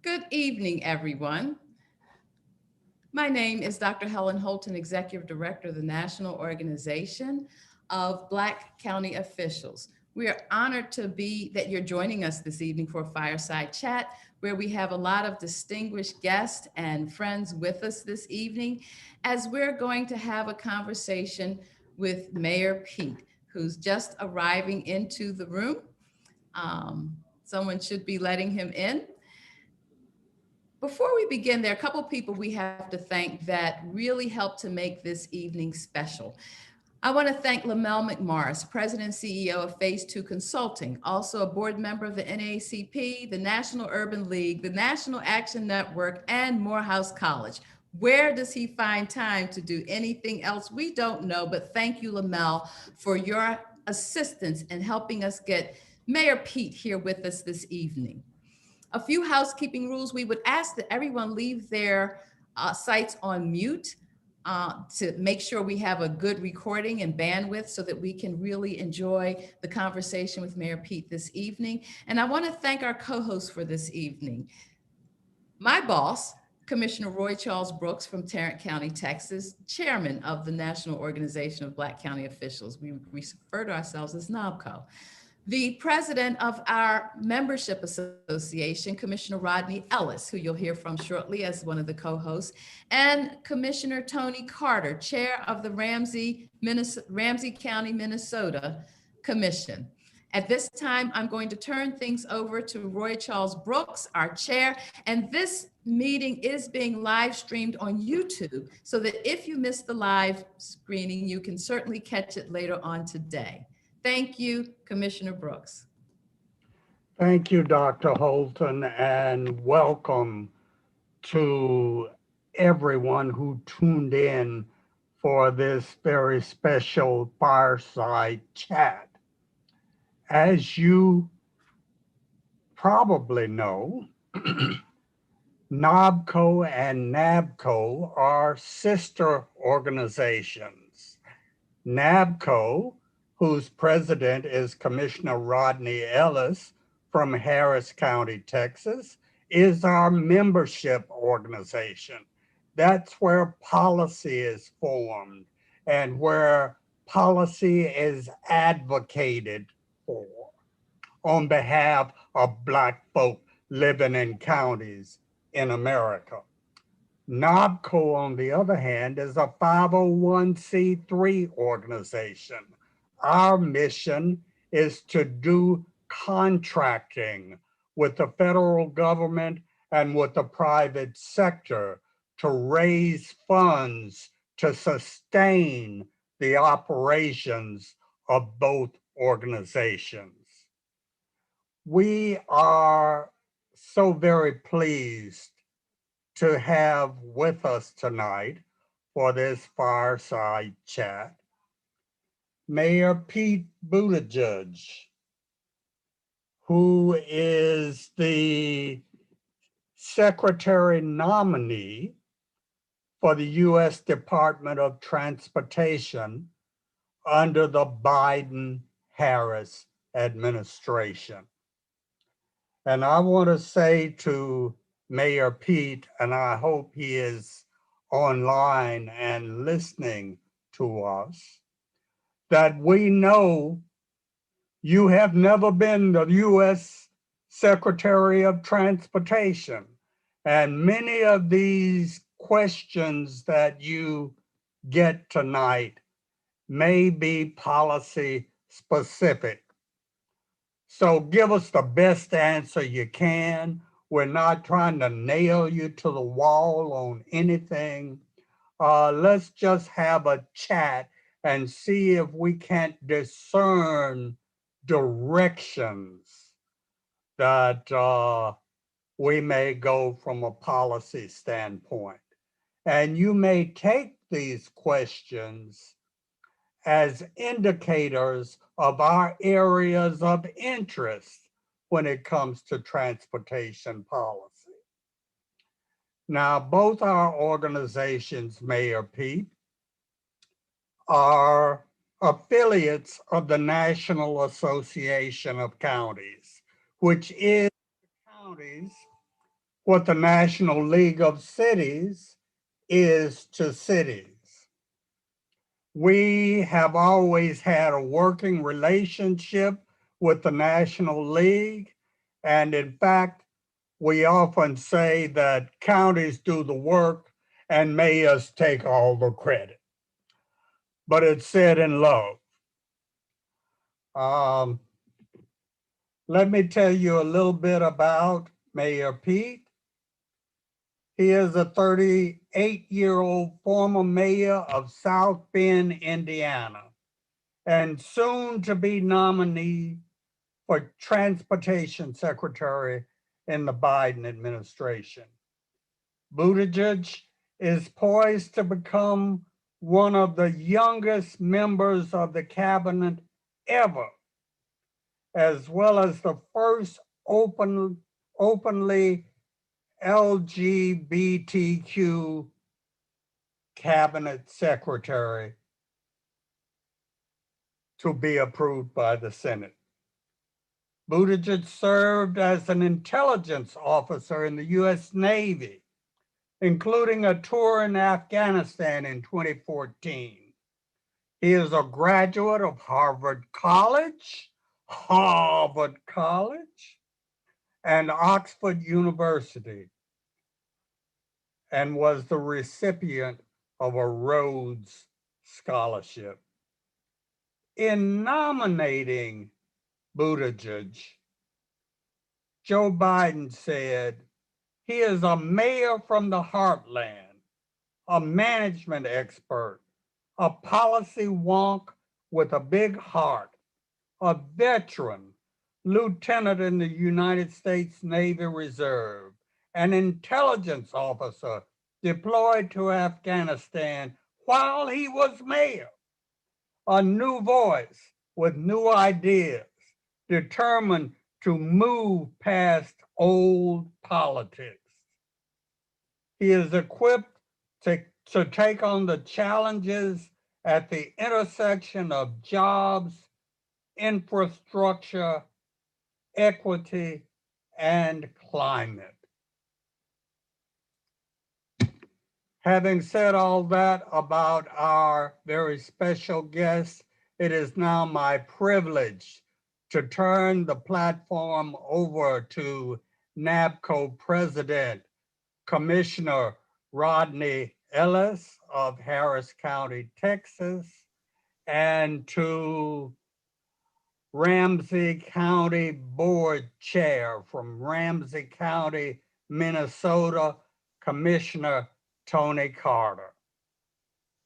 Good evening, everyone. My name is Dr. Helen Holton, Executive Director of the National Organization of Black County Officials. We are honored to be that you're joining us this evening for a fireside chat where we have a lot of distinguished guests and friends with us this evening as we're going to have a conversation with Mayor Pete, who's just arriving into the room. Someone should be letting him in. Before we begin, there are a couple people we have to thank that really helped to make this evening special. I want to thank Lamel McMorris, President and CEO of Phase 2 Consulting, also a board member of the NACP, the National Urban League, the National Action Network, and Morehouse College. Where does he find time to do anything else? We don't know, but thank you, Lamel, for your assistance in helping us get Mayor Pete here with us this evening. A few housekeeping rules. We would ask that everyone leave their sites on mute to make sure we have a good recording and bandwidth so that we can really enjoy the conversation with Mayor Pete this evening. And I want to thank our co-hosts for this evening. My boss, Commissioner Roy Charles Brooks from Tarrant County, Texas, chairman of the National Organization of Black County Officials. We refer to ourselves as NOBCO. The president of our membership association, Commissioner Rodney Ellis, who you'll hear from shortly as one of the co-hosts, and Commissioner Tony Carter, chair of the Ramsey County, Minnesota Commission. At this time, I'm going to turn things over to Roy Charles Brooks, our chair, and this meeting is being live streamed on YouTube so that if you missed the live screening, you can certainly catch it later on today. Thank you, Commissioner Brooks. Thank you, Dr. Holton, and welcome to everyone who tuned in for this very special fireside chat. As you probably know, NOBCO and NABCO are sister organizations. NABCO, whose president is Commissioner Rodney Ellis from Harris County, Texas, is our membership organization. That's where policy is formed and where policy is advocated for on behalf of Black folk living in counties in America. NOBCO, on the other hand, is a 501c3 organization. Our mission is to do contracting with the federal government and with the private sector to raise funds to sustain the operations of both organizations. We are so very pleased to have with us tonight for this fireside chat Mayor Pete Buttigieg, who is the secretary nominee for the U.S. Department of Transportation under the Biden-Harris administration. And I want to say to Mayor Pete, and I hope he is online and listening to us, that we know you have never been the U.S. Secretary of Transportation. And many of these questions that you get tonight may be policy specific. So give us the best answer you can. We're not trying to nail you to the wall on anything. Let's just have a chat and see if we can't discern directions that we may go from a policy standpoint. And you may take these questions as indicators of our areas of interest when it comes to transportation policy. Now, both our organizations, Mayor Pete, are affiliates of the National Association of Counties, which is counties what the National League of Cities is to cities. We have always had a working relationship with the National League. And in fact, we often say that counties do the work and mayors take all the credit. But it's said in love. Let me tell you a little bit about Mayor Pete. He is a 38-year-old former mayor of South Bend, Indiana, and soon to be nominee for Transportation Secretary in the Biden administration. Buttigieg is poised to become one of the youngest members of the cabinet ever, as well as the first openly LGBTQ cabinet secretary to be approved by the Senate. Buttigieg served as an intelligence officer in the U.S. Navy, including a tour in Afghanistan in 2014. He is a graduate of Harvard College, and Oxford University, and was the recipient of a Rhodes Scholarship. In nominating Buttigieg, Joe Biden said, he is a mayor from the heartland, a management expert, a policy wonk with a big heart, a veteran, lieutenant in the United States Navy Reserve, an intelligence officer deployed to Afghanistan while he was mayor, a new voice with new ideas, determined to move past old politics. He is equipped to take on the challenges at the intersection of jobs, infrastructure, equity, and climate. Having said all that about our very special guest, it is now my privilege to turn the platform over to NABCO President, Commissioner Rodney Ellis of Harris County, Texas, and to Ramsey County Board Chair from Ramsey County, Minnesota, Commissioner Tony Carter.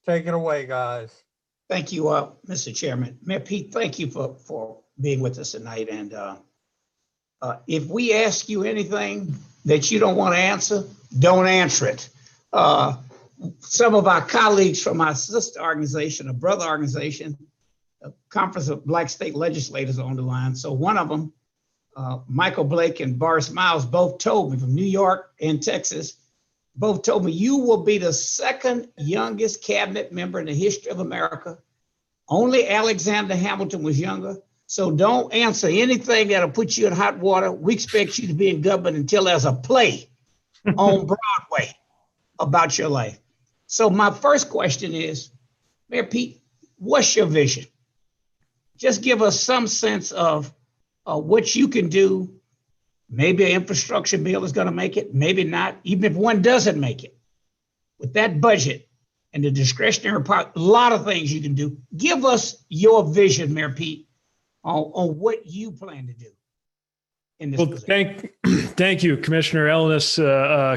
Take it away, guys. Thank you, Mr. Chairman. Mayor Pete, thank you for being with us tonight. And if we ask you anything that you don't want to answer, don't answer it. Some of our colleagues from our sister organization, a brother organization, a Conference of Black State Legislators are on the line. So one of them, Michael Blake and Boris Miles, both told me from New York and Texas, both told me you will be the second youngest cabinet member in the history of America. Only Alexander Hamilton was younger. So don't answer anything that'll put you in hot water. We expect you to be in government until there's a play on Broadway about your life. So my first question is, Mayor Pete, what's your vision? Just give us some sense of what you can do. Maybe an infrastructure bill is going to make it, maybe not, even if one doesn't make it. With that budget and the discretionary part, a lot of things you can do. Give us your vision, Mayor Pete, on what you plan to do in this position. Thank you, Commissioner Ellis,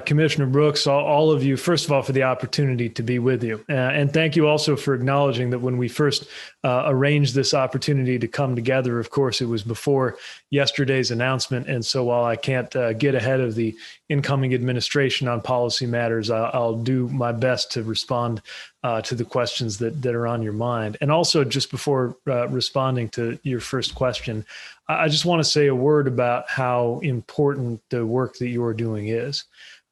Commissioner Brooks, all of you, first of all, for the opportunity to be with you. And thank you also for acknowledging that when we first arranged this opportunity to come together, of course, it was before yesterday's announcement. And so while I can't get ahead of the incoming administration on policy matters, I'll do my best to respond to the questions that are on your mind. And also, just before responding to your first question, I just want to say a word about how important the work that you're doing is.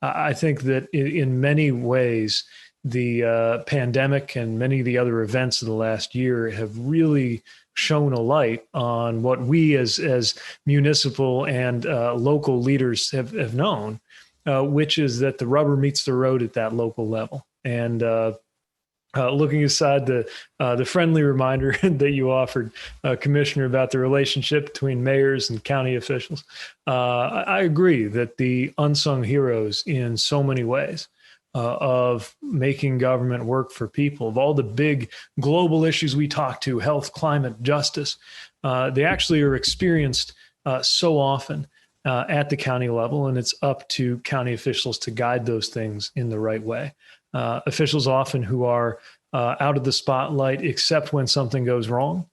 I think that in many ways, the pandemic and many of the other events of the last year have really shone a light on what we as municipal and local leaders have known, which is that the rubber meets the road at that local level. And looking aside the friendly reminder that you offered, Commissioner, about the relationship between mayors and county officials, I agree that the unsung heroes in so many ways of making government work for people, of all the big global issues we talk to, health, climate, justice, they actually are experienced so often at the county level, and it's up to county officials to guide those things in the right way. Officials often who are out of the spotlight except when something goes wrong,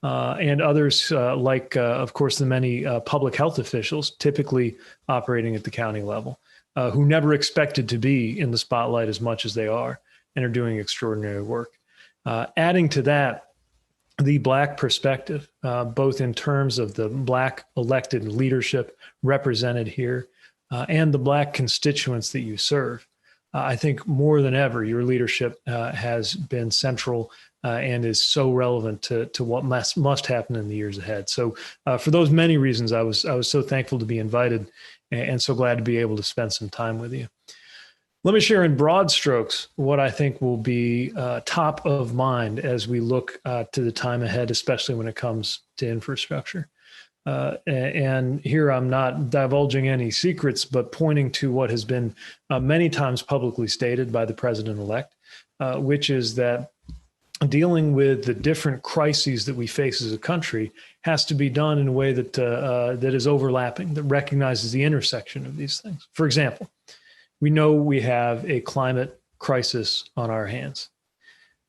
and others like, of course, the many public health officials typically operating at the county level, who never expected to be in the spotlight as much as they are and are doing extraordinary work. Adding to that, the Black perspective, both in terms of the Black elected leadership represented here and the Black constituents that you serve. I think more than ever, your leadership has been central and is so relevant to what must happen in the years ahead. So for those many reasons, I was so thankful to be invited and so glad to be able to spend some time with you. Let me share in broad strokes what I think will be top of mind as we look to the time ahead, especially when it comes to infrastructure. And here I'm not divulging any secrets, but pointing to what has been many times publicly stated by the president-elect, which is that dealing with the different crises that we face as a country has to be done in a way that that is overlapping, that recognizes the intersection of these things. For example, we know we have a climate crisis on our hands.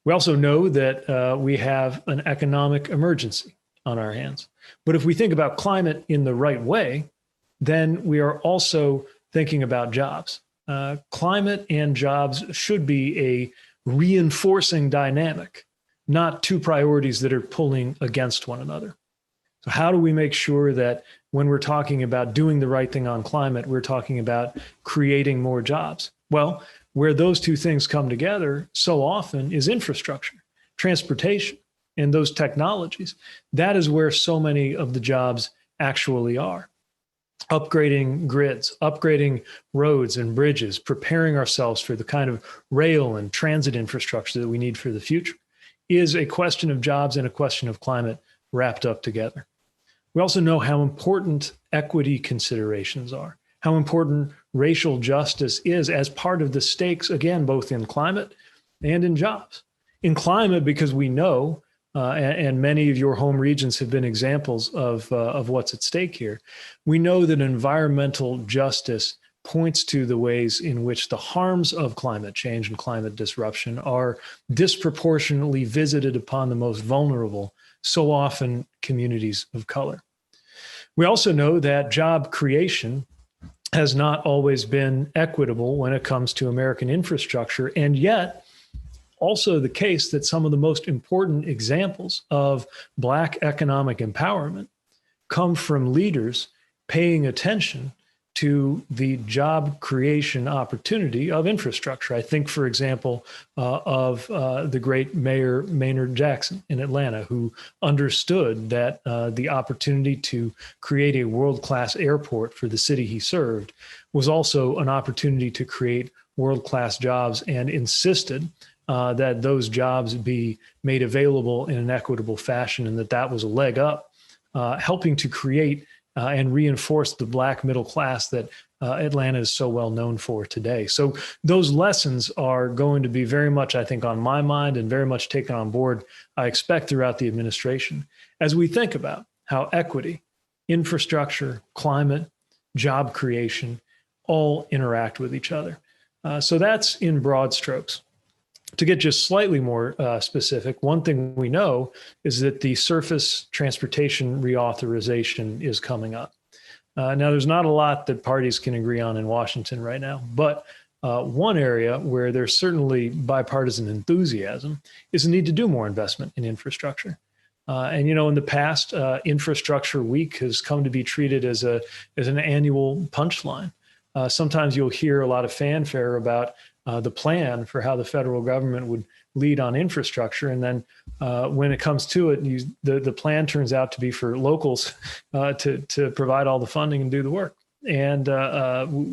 We also know that we have an economic emergency on our hands. But if we think about climate in the right way, then we are also thinking about jobs. Climate and jobs should be a reinforcing dynamic, not two priorities that are pulling against one another. So how do we make sure that when we're talking about doing the right thing on climate, we're talking about creating more jobs? Well, where those two things come together so often is infrastructure, transportation, and those technologies. That is where so many of the jobs actually are. Upgrading grids, upgrading roads and bridges, preparing ourselves for the kind of rail and transit infrastructure that we need for the future is a question of jobs and a question of climate wrapped up together. We also know how important equity considerations are, how important racial justice is as part of the stakes, again, both in climate and in jobs. In climate, because we know, and many of your home regions have been examples of what's at stake here, we know that environmental justice points to the ways in which the harms of climate change and climate disruption are disproportionately visited upon the most vulnerable, so often communities of color. We also know that job creation has not always been equitable when it comes to American infrastructure, and yet also the case that some of the most important examples of Black economic empowerment come from leaders paying attention to the job creation opportunity of infrastructure. I think, for example, of the great Mayor Maynard Jackson in Atlanta, who understood that the opportunity to create a world-class airport for the city he served was also an opportunity to create world-class jobs, and insisted that those jobs be made available in an equitable fashion, and that was a leg up, helping to create and reinforce the Black middle class that Atlanta is so well known for today. So those lessons are going to be very much, I think, on my mind and very much taken on board, I expect, throughout the administration, as we think about how equity, infrastructure, climate, job creation all interact with each other. So that's in broad strokes. To get just slightly more specific, one thing we know is that the surface transportation reauthorization is coming up. Now, there's not a lot that parties can agree on in Washington right now, but one area where there's certainly bipartisan enthusiasm is the need to do more investment in infrastructure. And, in the past, Infrastructure Week has come to be treated as an annual punchline. Sometimes you'll hear a lot of fanfare about the plan for how the federal government would lead on infrastructure. And then when it comes to it, the plan turns out to be for locals to provide all the funding and do the work. And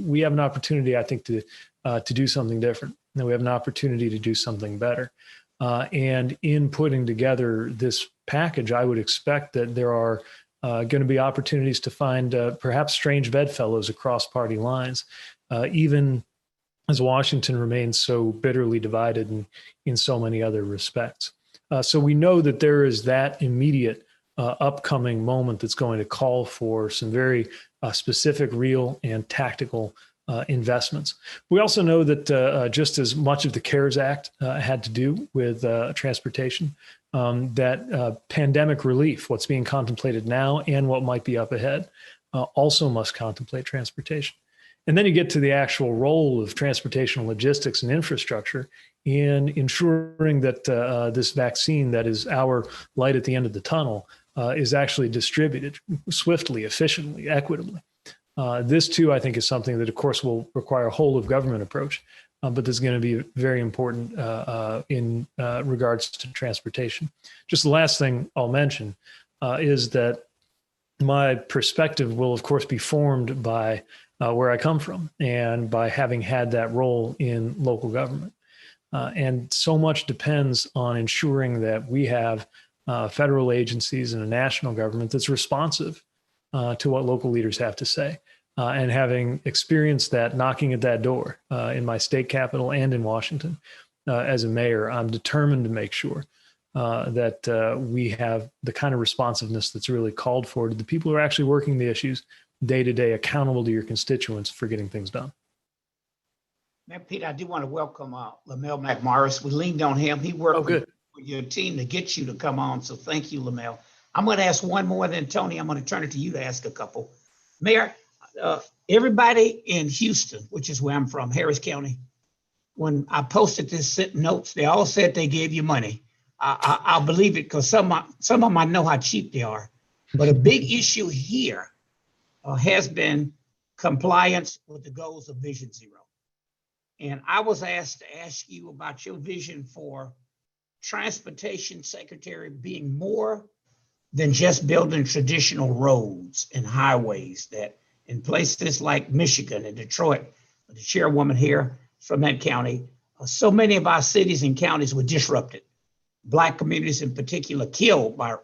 we have an opportunity, I think, to do something different. And we have an opportunity to do something better. And in putting together this package, I would expect that there are going to be opportunities to find perhaps strange bedfellows across party lines, even as Washington remains so bitterly divided in so many other respects. So we know that there is that immediate upcoming moment that's going to call for some very specific, real, and tactical investments. We also know that just as much of the CARES Act had to do with transportation, that pandemic relief, what's being contemplated now and what might be up ahead, also must contemplate transportation. And then you get to the actual role of transportation, logistics, and infrastructure in ensuring that this vaccine that is our light at the end of the tunnel is actually distributed swiftly, efficiently, equitably. This, too, I think, is something that, of course, will require a whole of government approach, but this is going to be very important in regards to transportation. Just the last thing I'll mention is that my perspective will, of course, be formed by where I come from and by having had that role in local government. And so much depends on ensuring that we have federal agencies and a national government that's responsive to what local leaders have to say. And having experienced that, knocking at that door in my state capital and in Washington as a mayor, I'm determined to make sure that we have the kind of responsiveness that's really called for to the people who are actually working the issues day to day, accountable to your constituents for getting things done. Mayor Pete, I do want to welcome Lamel McMorris. We leaned on him. He worked with your team to get you to come on. So thank you, Lamel. I'm going to ask one more, then Tony, I'm going to turn it to you to ask a couple. Mayor, everybody in Houston, which is where I'm from, Harris County, when I posted this notes, they all said they gave you money. I'll believe it because some of them I know how cheap they are. But a big issue here has been compliance with the goals of Vision Zero. And I was asked to ask you about your vision for Transportation Secretary being more than just building traditional roads and highways that in places like Michigan and Detroit, the chairwoman here from that county, so many of our cities and counties were disrupted. Black communities in particular killed by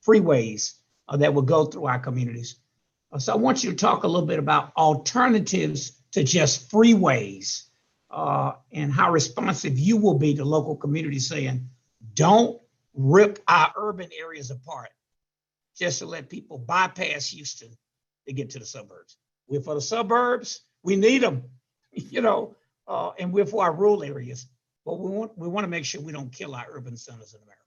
freeways that would go through our communities. So I want you to talk a little bit about alternatives to just freeways and how responsive you will be to local communities saying, don't rip our urban areas apart just to let people bypass Houston to get to the suburbs. We're for the suburbs, we need them, and we're for our rural areas, but we want to make sure we don't kill our urban centers in America.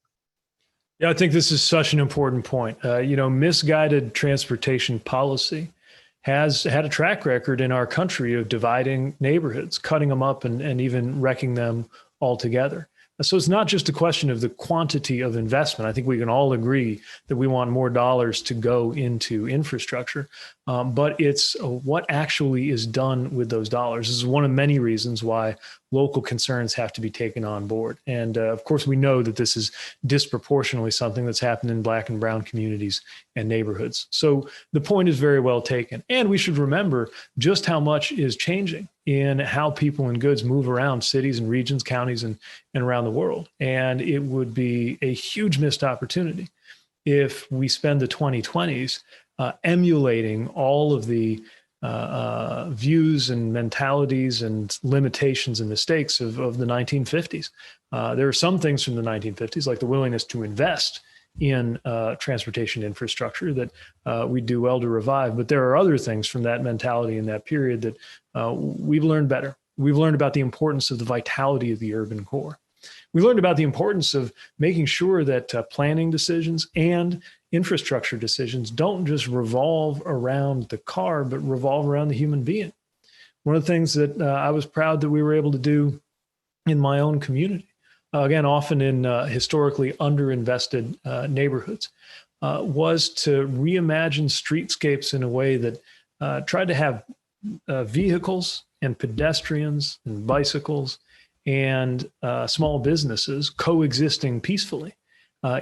Yeah, I think this is such an important point. Misguided transportation policy has had a track record in our country of dividing neighborhoods, cutting them up and even wrecking them altogether. So it's not just a question of the quantity of investment. I think we can all agree that we want more dollars to go into infrastructure, but it's what actually is done with those dollars. This is one of many reasons why local concerns have to be taken on board. And of course, we know that this is disproportionately something that's happened in Black and brown communities and neighborhoods. So the point is very well taken. And we should remember just how much is changing in how people and goods move around cities and regions, counties, and around the world. And it would be a huge missed opportunity if we spend the 2020s emulating all of the views and mentalities and limitations and mistakes of the 1950s. There are some things from the 1950s, like the willingness to invest in transportation infrastructure that we do well to revive. But there are other things from that mentality in that period that we've learned better. We've learned about the importance of the vitality of the urban core. We learned about the importance of making sure that planning decisions and infrastructure decisions don't just revolve around the car, but revolve around the human being. One of the things that I was proud that we were able to do in my own community, again, often in historically underinvested neighborhoods, was to reimagine streetscapes in a way that tried to have vehicles and pedestrians and bicycles and small businesses coexisting peacefully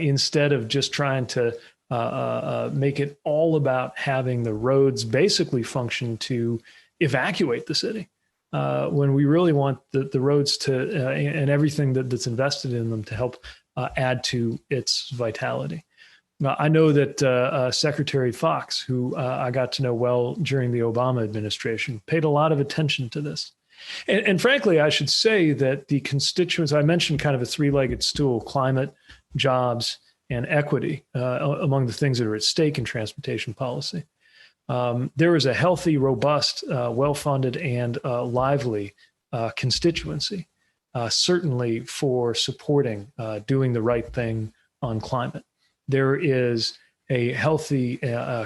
instead of just trying to make it all about having the roads basically function to evacuate the city. When we really want the roads to and everything that's invested in them to help add to its vitality. Now, I know that Secretary Fox, who I got to know well during the Obama administration, paid a lot of attention to this. And frankly, I should say that the constituents, I mentioned kind of a three-legged stool: climate, jobs, and equity among the things that are at stake in transportation policy. There is a healthy, robust, well-funded, and lively constituency, certainly for supporting doing the right thing on climate. There is a healthy,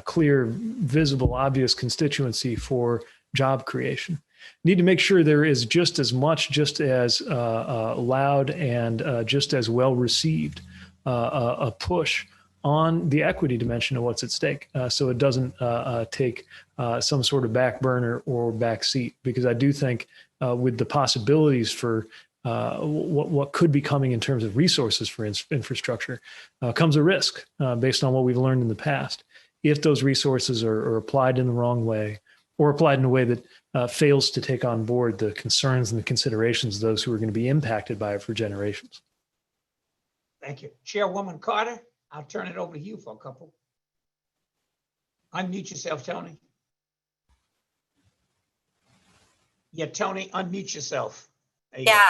clear, visible, obvious constituency for job creation. Need to make sure there is just as much, just as loud and just as well received a push on the equity dimension of what's at stake, so it doesn't take some sort of back burner or back seat. Because I do think with the possibilities for what could be coming in terms of resources for infrastructure comes a risk based on what we've learned in the past. If those resources are applied in the wrong way, or applied in a way that fails to take on board the concerns and the considerations of those who are going to be impacted by it for generations. Thank you. Chairwoman Carter, I'll turn it over to you for a couple. Unmute yourself, Tony. Yeah, Tony, unmute yourself. Yeah,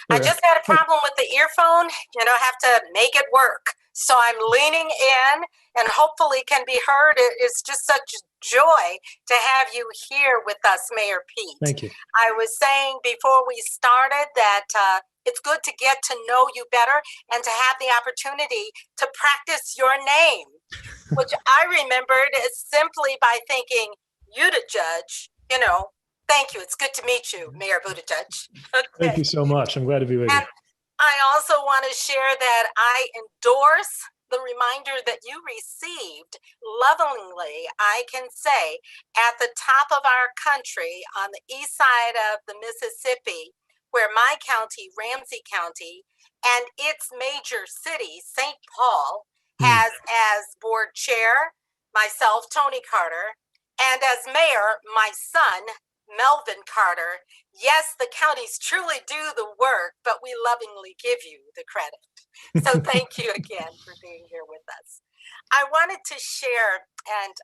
I just had a problem with the earphone. I have to make it work. So I'm leaning in and hopefully can be heard. It's just such joy to have you here with us, Mayor Pete. Thank you. I was saying before we started that it's good to get to know you better and to have the opportunity to practice your name, which I remembered is simply by thinking, you to judge, thank you. It's good to meet you, Mayor Buttigieg. Okay. Thank you so much. I'm glad to be with you. And I also want to share that I endorse the reminder that you received lovingly, I can say, at the top of our country on the east side of the Mississippi, where my county, Ramsey County, and its major city, St. Paul, has as board chair, myself, Tony Carter, and as mayor, my son, Melvin Carter. Yes, the counties truly do the work, but we lovingly give you the credit. So thank you again for being here with us. I wanted to share and,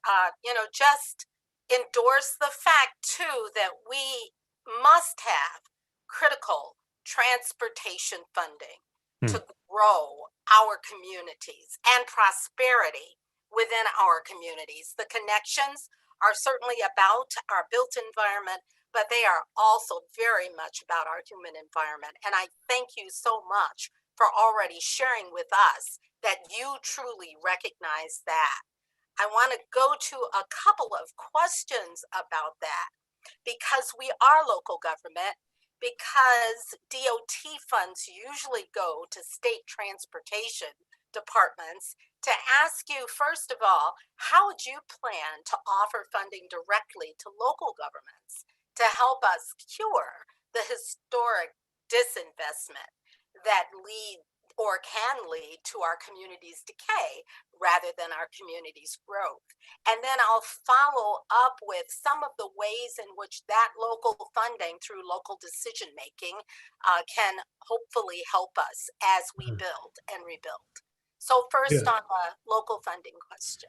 just endorse the fact too that we must have critical transportation funding to grow our communities and prosperity within our communities. The connections are certainly about our built environment, but they are also very much about our human environment. And I thank you so much for already sharing with us that you truly recognize that. I want to go to a couple of questions about that, because we are local government, because DOT funds usually go to state transportation departments. To ask you, first of all, how would you plan to offer funding directly to local governments to help us cure the historic disinvestment that lead or can lead to our community's decay rather than our community's growth? And then I'll follow up with some of the ways in which that local funding through local decision making can hopefully help us as we build and rebuild. So first on the local funding question.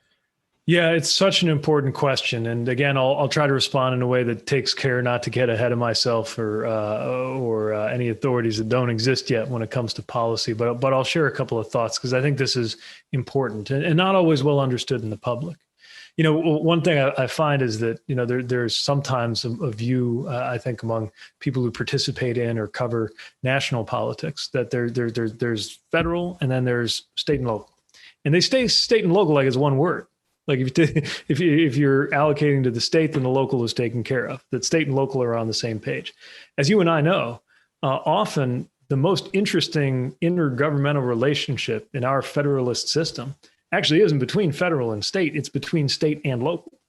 Yeah, it's such an important question. And again, I'll try to respond in a way that takes care not to get ahead of myself or any authorities that don't exist yet when it comes to policy. But I'll share a couple of thoughts because I think this is important and not always well understood in the public. One thing I find is that, there's sometimes a view, I think, among people who participate in or cover national politics that there's federal and then there's state and local. And they say state and local like it's one word. Like if you're allocating to the state, then the local is taken care of. That state and local are on the same page. As you and I know, often the most interesting intergovernmental relationship in our federalist system actually isn't between federal and state, it's between state and local.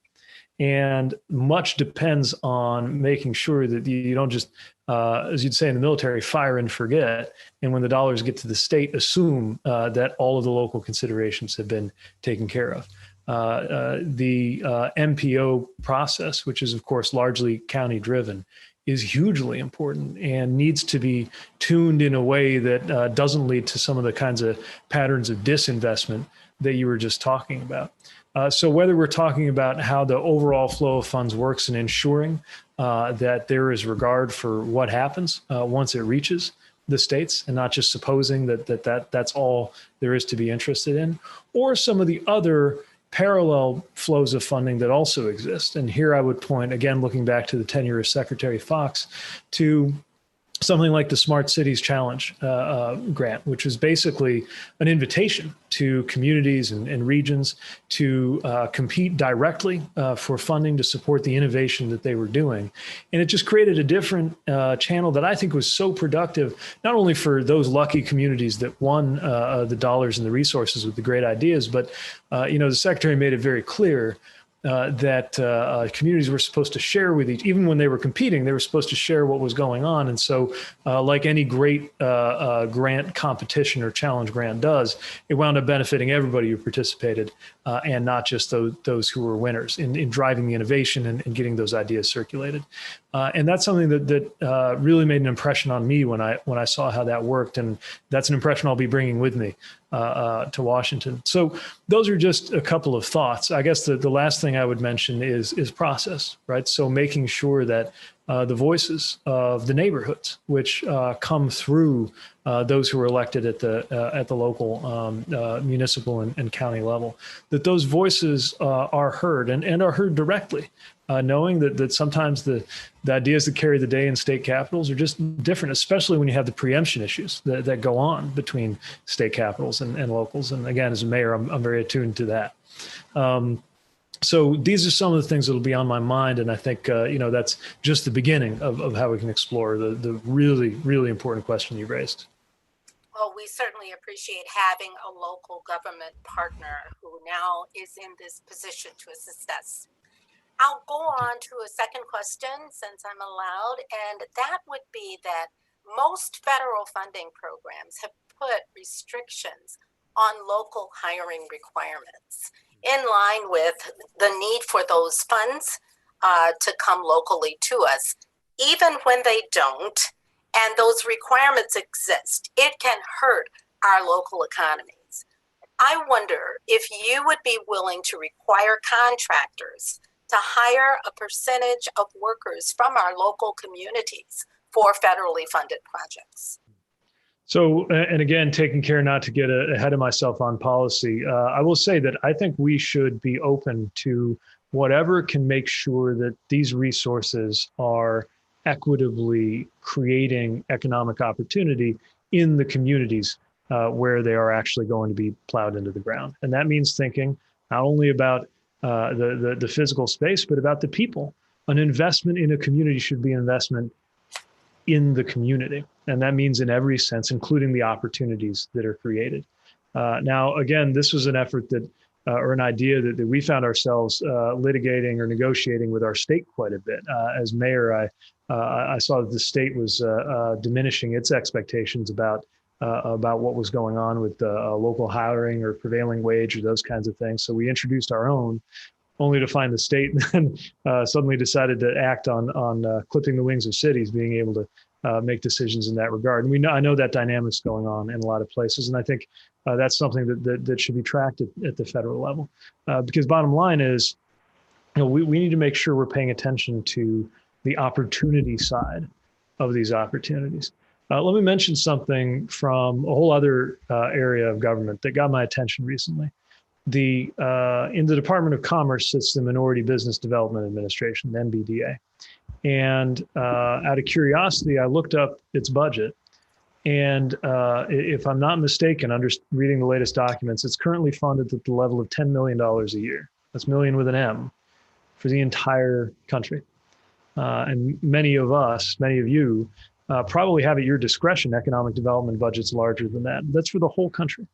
And much depends on making sure that you don't just, as you'd say in the military, fire and forget. And when the dollars get to the state, assume that all of the local considerations have been taken care of. The MPO process, which is, of course, largely county driven, is hugely important and needs to be tuned in a way that doesn't lead to some of the kinds of patterns of disinvestment that you were just talking about. So whether we're talking about how the overall flow of funds works and ensuring that there is regard for what happens once it reaches the states, and not just supposing that's all there is to be interested in, or some of the other parallel flows of funding that also exist. And here I would point, again, looking back to the tenure of Secretary Fox, to something like the Smart Cities Challenge grant, which is basically an invitation to communities and regions to compete directly for funding to support the innovation that they were doing. And it just created a different channel that I think was so productive, not only for those lucky communities that won the dollars and the resources with the great ideas, but the Secretary made it very clear that communities were supposed to share with each, even when they were competing, they were supposed to share what was going on. And so like any great grant competition or challenge grant does, it wound up benefiting everybody who participated and not just those who were winners in driving the innovation and getting those ideas circulated. And that's something that really made an impression on me when I saw how that worked. And that's an impression I'll be bringing with me to Washington. So those are just a couple of thoughts. I guess the last thing I would mention is process, right? So making sure that the voices of the neighborhoods, which come through those who are elected at the local, municipal and county level, that those voices are heard and are heard directly. Knowing that sometimes the ideas that carry the day in state capitals are just different, especially when you have the preemption issues that go on between state capitals and locals. And again, as a mayor, I'm very attuned to that. So these are some of the things that will be on my mind. And I think, that's just the beginning of how we can explore the really, really important question you raised. Well, we certainly appreciate having a local government partner who now is in this position to assist us. I'll go on to a second question since I'm allowed, and that would be that most federal funding programs have put restrictions on local hiring requirements in line with the need for those funds to come locally to us. Even when they don't, and those requirements exist, it can hurt our local economies. I wonder if you would be willing to require contractors to hire a percentage of workers from our local communities for federally funded projects. So, and again, taking care not to get ahead of myself on policy, I will say that I think we should be open to whatever can make sure that these resources are equitably creating economic opportunity in the communities where they are actually going to be plowed into the ground. And that means thinking not only about the physical space, but about the people. An investment in a community should be an investment in the community. And that means in every sense, including the opportunities that are created. Now, again, this was an effort or an idea that we found ourselves litigating or negotiating with our state quite a bit. As mayor, I saw that the state was diminishing its expectations about what was going on with local hiring or prevailing wage or those kinds of things. So we introduced our own, only to find the state then suddenly decided to act on clipping the wings of cities, being able to make decisions in that regard. And I know that dynamic's going on in a lot of places. And I think that's something that should be tracked at the federal level. Because bottom line is, we need to make sure we're paying attention to the opportunity side of these opportunities. Let me mention something from a whole other area of government that got my attention recently. In the Department of Commerce sits the Minority Business Development Administration, the NBDA. And out of curiosity, I looked up its budget. And if I'm not mistaken, reading the latest documents, it's currently funded at the level of $10 million a year. That's million with an M for the entire country. And many of you, probably have at your discretion economic development budgets larger than that. That's for the whole country.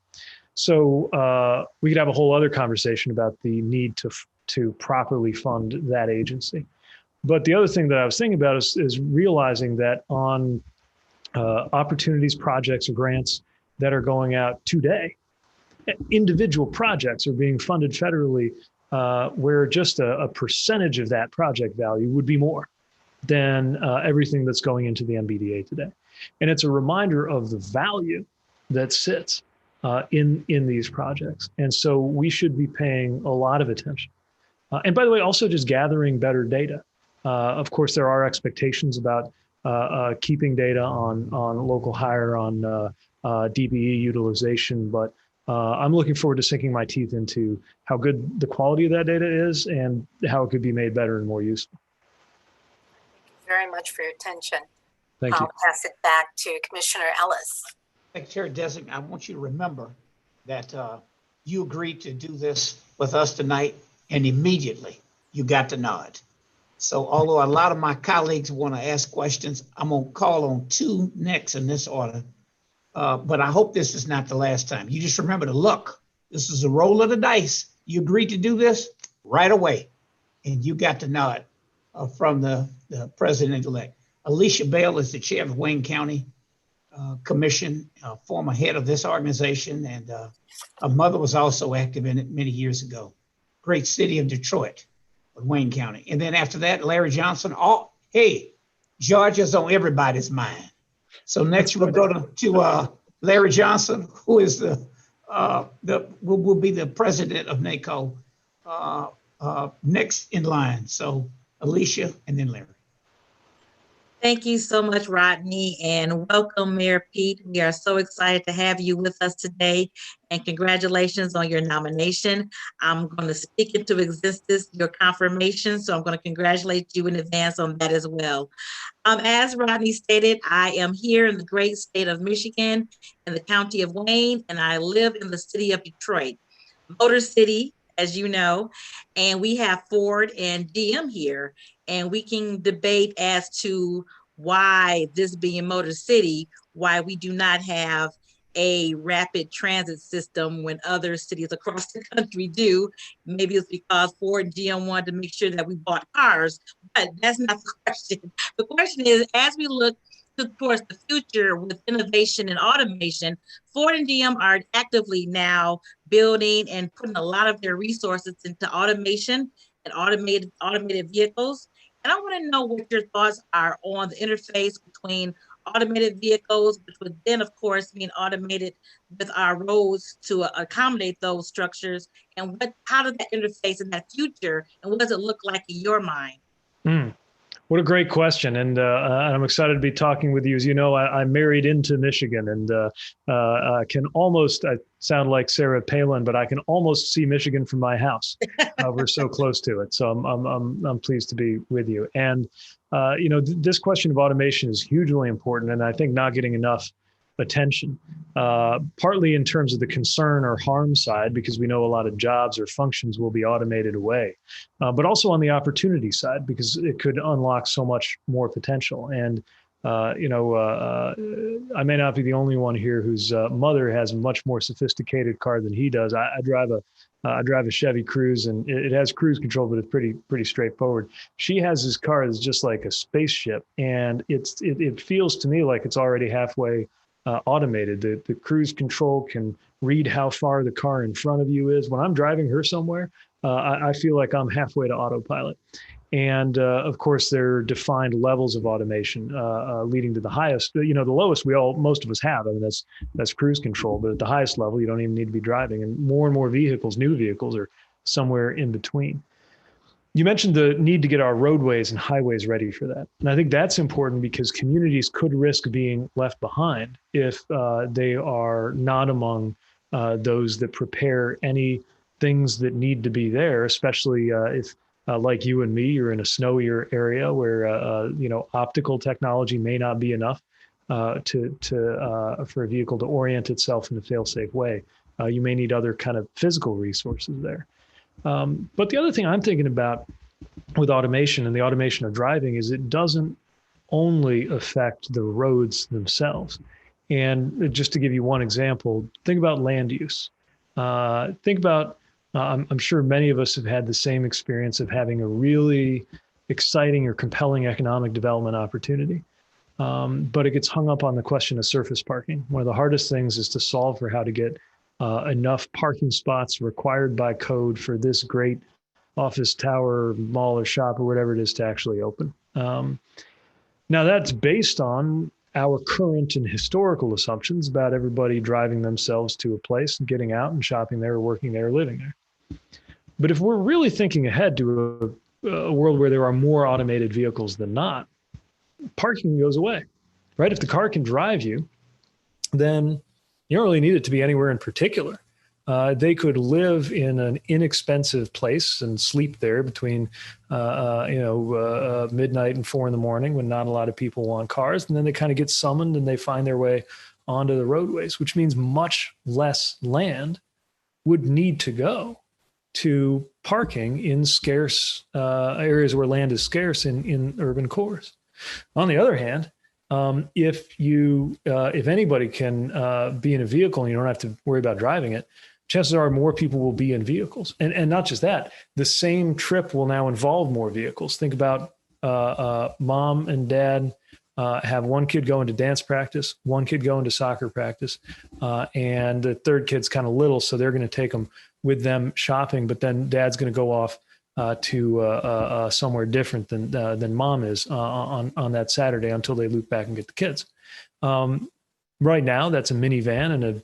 So we could have a whole other conversation about the need to to properly fund that agency. But the other thing that I was thinking about is realizing that on opportunities, projects, or grants that are going out today, individual projects are being funded federally where just a percentage of that project value would be more than everything that's going into the NBDA today. And it's a reminder of the value that sits in these projects. And so we should be paying a lot of attention. And by the way, also just gathering better data. Of course, there are expectations about keeping data on local hire, on DBE utilization, but I'm looking forward to sinking my teeth into how good the quality of that data is and how it could be made better and more useful. Thank you very much for your attention. Thank you. I'll pass it back to Commissioner Ellis. Secretary Designate, I want you to remember that you agreed to do this with us tonight, and immediately you got the nod. So although a lot of my colleagues want to ask questions, I'm going to call on two next in this order. But I hope this is not the last time. You just remember to look. This is a roll of the dice. You agreed to do this right away, and you got the nod from the president-elect. Alicia Bell is the chair of the Wayne County Commission, former head of this organization, and her mother was also active in it many years ago. Great city of Detroit, Wayne County. And then after that, Larry Johnson. Hey, Georgia's on everybody's mind. So next we'll go to Larry Johnson, who is will be the president of NABCO next in line. So Alicia and then Larry. Thank you so much, Rodney, and welcome, Mayor Pete. We are so excited to have you with us today, and congratulations on your nomination. I'm going to speak into existence your confirmation, so I'm going to congratulate you in advance on that as well. As Rodney stated, I am here in the great state of Michigan, in the county of Wayne, and I live in the city of Detroit, Motor City, as you know, and we have Ford and GM here, and we can debate as to why this being Motor City, why we do not have a rapid transit system when other cities across the country do. Maybe it's because Ford and GM wanted to make sure that we bought cars, but that's not the question. The question is, as we look towards the future with innovation and automation, Ford and GM are actively now building and putting a lot of their resources into automation and automated vehicles. And I want to know what your thoughts are on the interface between automated vehicles, which would then, of course, mean automated with our roads to accommodate those structures. And how does that interface in that future? And what does it look like in your mind? What a great question. And I'm excited to be talking with you. As you know, I married into Michigan, and I can almost, I sound like Sarah Palin, but I can almost see Michigan from my house. We're so close to it. So I'm pleased to be with you. And, this question of automation is hugely important, and I think not getting enough attention, partly in terms of the concern or harm side, because we know a lot of jobs or functions will be automated away, but also on the opportunity side, because it could unlock so much more potential. And, I may not be the only one here whose mother has a much more sophisticated car than he does. I drive a Chevy Cruze, and it has cruise control, but it's pretty straightforward. She has this car that's just like a spaceship, and it feels to me like it's already halfway automated. The cruise control can read how far the car in front of you is. When I'm driving her somewhere, I feel like I'm halfway to autopilot. And of course, there are defined levels of automation leading to the highest. The lowest most of us have. I mean, that's cruise control. But at the highest level, you don't even need to be driving. And more new vehicles are somewhere in between. You mentioned the need to get our roadways and highways ready for that. And I think that's important because communities could risk being left behind if they are not among those that prepare any things that need to be there, especially if, like you and me, you're in a snowier area where, optical technology may not be enough for a vehicle to orient itself in a fail-safe way. You may need other kind of physical resources there. But the other thing I'm thinking about with automation and the automation of driving is it doesn't only affect the roads themselves. And just to give you one example, think about land use. Think about I'm sure many of us have had the same experience of having a really exciting or compelling economic development opportunity. But it gets hung up on the question of surface parking. One of the hardest things is to solve for how to get enough parking spots required by code for this great office tower, mall, or shop, or whatever it is to actually open. Now, that's based on our current and historical assumptions about everybody driving themselves to a place and getting out and shopping there, or working there, or living there. But if we're really thinking ahead to a world where there are more automated vehicles than not, parking goes away, right? If the car can drive you, then you don't really need it to be anywhere in particular. They could live in an inexpensive place and sleep there between, midnight and 4 a.m. when not a lot of people want cars. And then they kind of get summoned and they find their way onto the roadways, which means much less land would need to go to parking in scarce areas where land is scarce in urban cores. On the other hand, if anybody can be in a vehicle and you don't have to worry about driving it, chances are more people will be in vehicles. And not just that, the same trip will now involve more vehicles. Think about mom and dad have one kid going to dance practice, one kid going to soccer practice, and the third kid's kind of little, so they're going to take them with them shopping, but then dad's going to go off to somewhere different than mom is on that Saturday until they loop back and get the kids. Right now, that's a minivan and a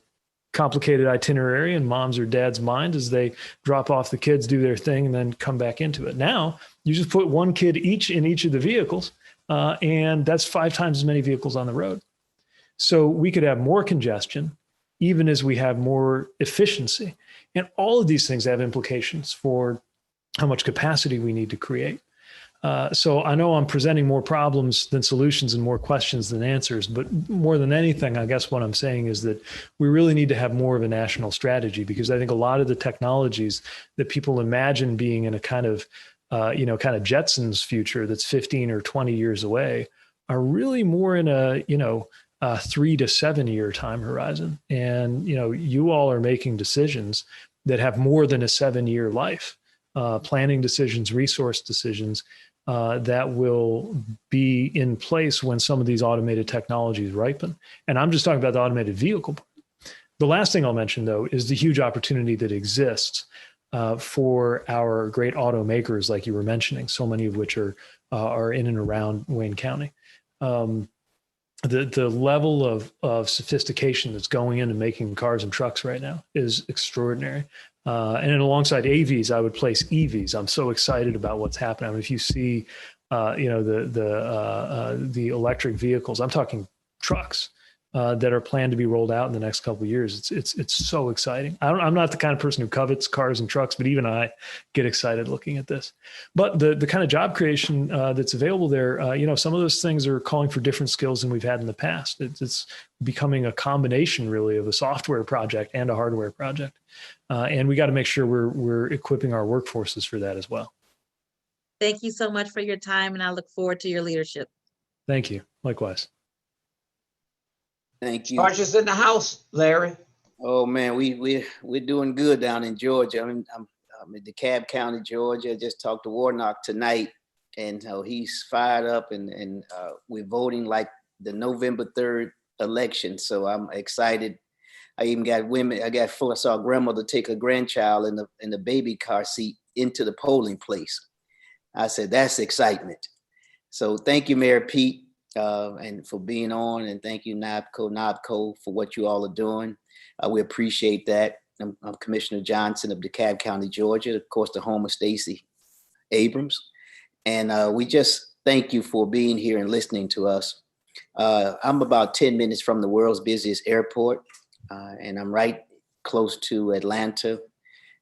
complicated itinerary in mom's or dad's mind as they drop off the kids, do their thing, and then come back into it. Now, you just put one kid each in each of the vehicles, and that's 5 times as many vehicles on the road. So we could have more congestion, even as we have more efficiency. And all of these things have implications for how much capacity we need to create. So I know I'm presenting more problems than solutions and more questions than answers, but more than anything, I guess what I'm saying is that we really need to have more of a national strategy, because I think a lot of the technologies that people imagine being in a kind of Jetsons future that's 15 or 20 years away are really more in a 3 to 7 year time horizon. And, you all are making decisions that have more than a 7-year life, planning decisions, resource decisions that will be in place when some of these automated technologies ripen. And I'm just talking about the automated vehicle. The last thing I'll mention, though, is the huge opportunity that exists for our great automakers, like you were mentioning, so many of which are in and around Wayne County. The level of sophistication that's going into making cars and trucks right now is extraordinary. And then alongside AVs, I would place EVs. I'm so excited about what's happening. I mean, if you see, the electric vehicles, I'm talking trucks that are planned to be rolled out in the next couple of years. It's so exciting. I'm not the kind of person who covets cars and trucks, but even I get excited looking at this. But the kind of job creation that's available there, some of those things are calling for different skills than we've had in the past. It's becoming a combination, really, of a software project and a hardware project. And we got to make sure we're equipping our workforces for that as well. Thank you so much for your time, and I look forward to your leadership. Thank you. Likewise. Thank you. Charges in the house, Larry. Oh man, we're doing good down in Georgia. I'm in DeKalb County, Georgia. I just talked to Warnock tonight, and he's fired up, and we're voting like the November 3rd election. So I'm excited. I even got women. I saw a grandmother take her grandchild in the baby car seat into the polling place. I said, that's excitement. So thank you, Mayor Pete, and for being on, and thank you, NOBCO, for what you all are doing. We appreciate that. I'm Commissioner Johnson of DeKalb County, Georgia, of course, the home of Stacey Abrams. And we just thank you for being here and listening to us. I'm about 10 minutes from the world's busiest airport, and I'm right close to Atlanta,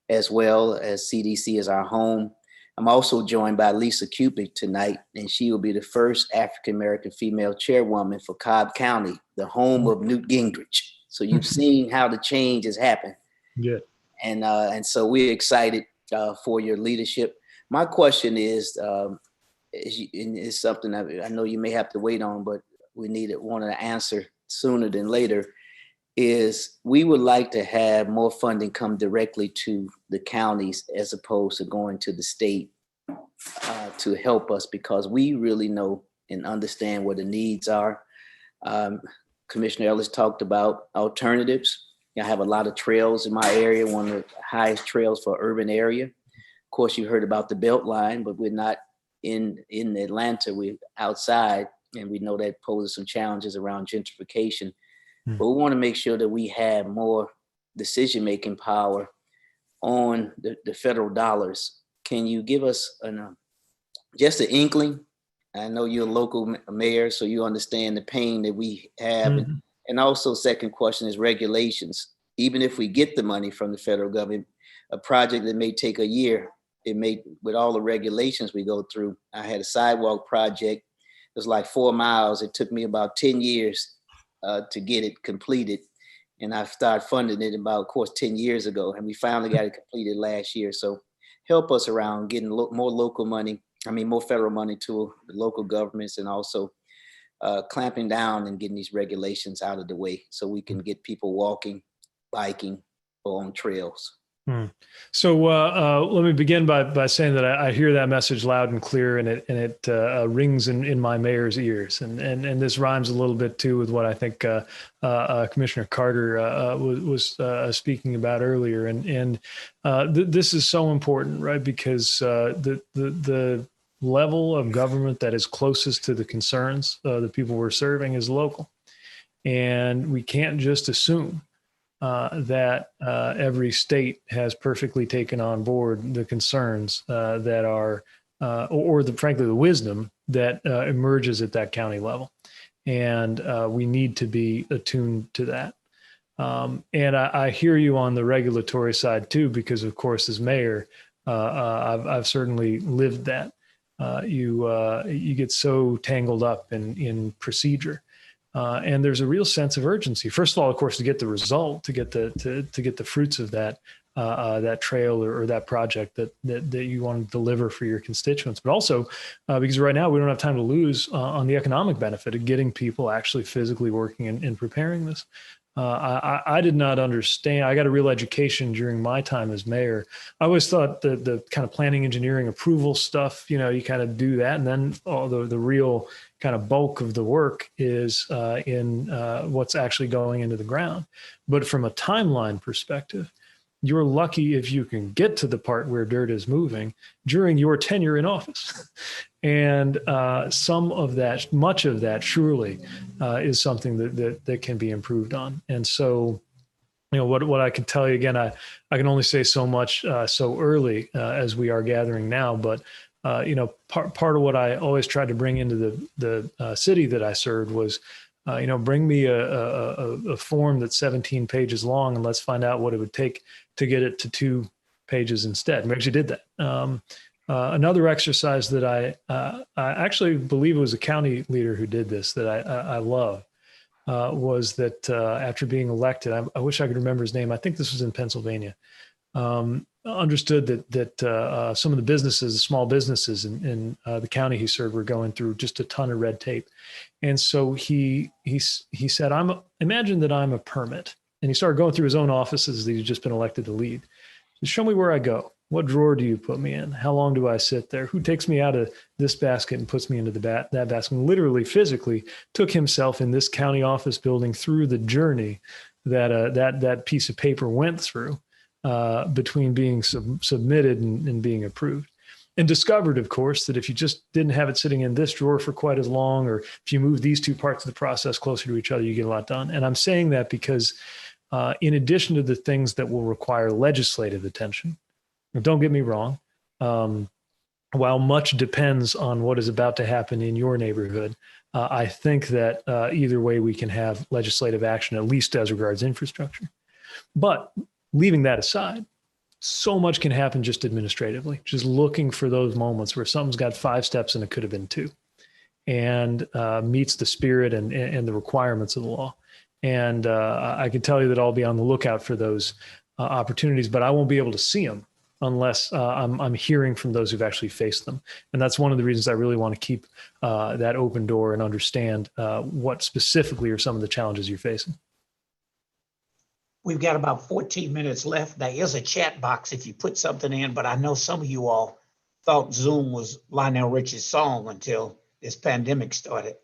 as well as CDC is our home. I'm also joined by Lisa Cupid tonight, and she will be the first African-American female chairwoman for Cobb County, the home of Newt Gingrich. So you've seen how the change has happened. Good. And so we're excited for your leadership. My question is something I know you may have to wait on, but want to answer sooner than later. is we would like to have more funding come directly to the counties as opposed to going to the state to help us, because we really know and understand what the needs are. Commissioner Ellis talked about alternatives. I have a lot of trails in my area, one of the highest trails for urban area. Of course, you heard about the Beltline, but we're not in Atlanta, we're outside, and we know that poses some challenges around gentrification. But we want to make sure that we have more decision-making power on the federal dollars. Can you give us just an inkling? I know you're a local mayor, so you understand the pain that we have. Mm-hmm. And also, second question is regulations. Even if we get the money from the federal government, a project that may take a year, it may, with all the regulations we go through. I had a sidewalk project. It was like 4 miles. It took me about 10 years to get it completed. And I started funding it about, of course, 10 years ago. And we finally got it completed last year. So help us around getting more local money. I mean, more federal money to the local governments, and also clamping down and getting these regulations out of the way so we can get people walking, biking, or on trails. So let me begin by saying that I hear that message loud and clear, and it rings in my mayor's ears, and this rhymes a little bit too with what I think Commissioner Carter was speaking about earlier, and this is so important, right? Because the level of government that is closest to the concerns the people we're serving is local, and we can't just assume that every state has perfectly taken on board the concerns that are, or frankly, the wisdom that emerges at that county level. And we need to be attuned to that. And I hear you on the regulatory side too, because of course, as mayor, I've certainly lived that. You get so tangled up in procedure. And there's a real sense of urgency. First of all, of course, to get the result, to get the fruits of that trail or that project that you want to deliver for your constituents, but also because right now we don't have time to lose on the economic benefit of getting people actually physically working and preparing this. I did not understand. I got a real education during my time as mayor. I always thought the kind of planning, engineering, approval stuff, you kind of do that, and then the real kind of bulk of the work is in what's actually going into the ground. But from a timeline perspective, you're lucky if you can get to the part where dirt is moving during your tenure in office. And much of that surely is something that can be improved on. And so, what I can tell you, again, I can only say so much so early as we are gathering now, but part of what I always tried to bring into the city that I served was, bring me a form that's 17 pages long, and let's find out what it would take to get it to 2 pages instead. We actually did that. Another exercise that I actually believe it was a county leader who did this that I love was that after being elected, I wish I could remember his name. I think this was in Pennsylvania. Understood that some of the businesses, small businesses in the county he served, were going through just a ton of red tape. And so he said, imagine that I'm a permit. And he started going through his own offices that he'd just been elected to lead. So show me where I go. What drawer do you put me in? How long do I sit there? Who takes me out of this basket and puts me into that basket? And literally, physically took himself in this county office building through the journey that piece of paper went through between being submitted and being approved. And discovered, of course, that if you just didn't have it sitting in this drawer for quite as long, or if you move these two parts of the process closer to each other, you get a lot done. And I'm saying that because in addition to the things that will require legislative attention, don't get me wrong, while much depends on what is about to happen in your neighborhood, I think that either way we can have legislative action, at least as regards infrastructure. But leaving that aside, so much can happen just administratively, just looking for those moments where something's got 5 steps and it could have been 2, and meets the spirit and the requirements of the law. And I can tell you that I'll be on the lookout for those opportunities, but I won't be able to see them unless I'm hearing from those who've actually faced them. And that's one of the reasons I really want to keep that open door and understand what specifically are some of the challenges you're facing. We've got about 14 minutes left. There is a chat box if you put something in, but I know some of you all thought Zoom was Lionel Richie's song until this pandemic started.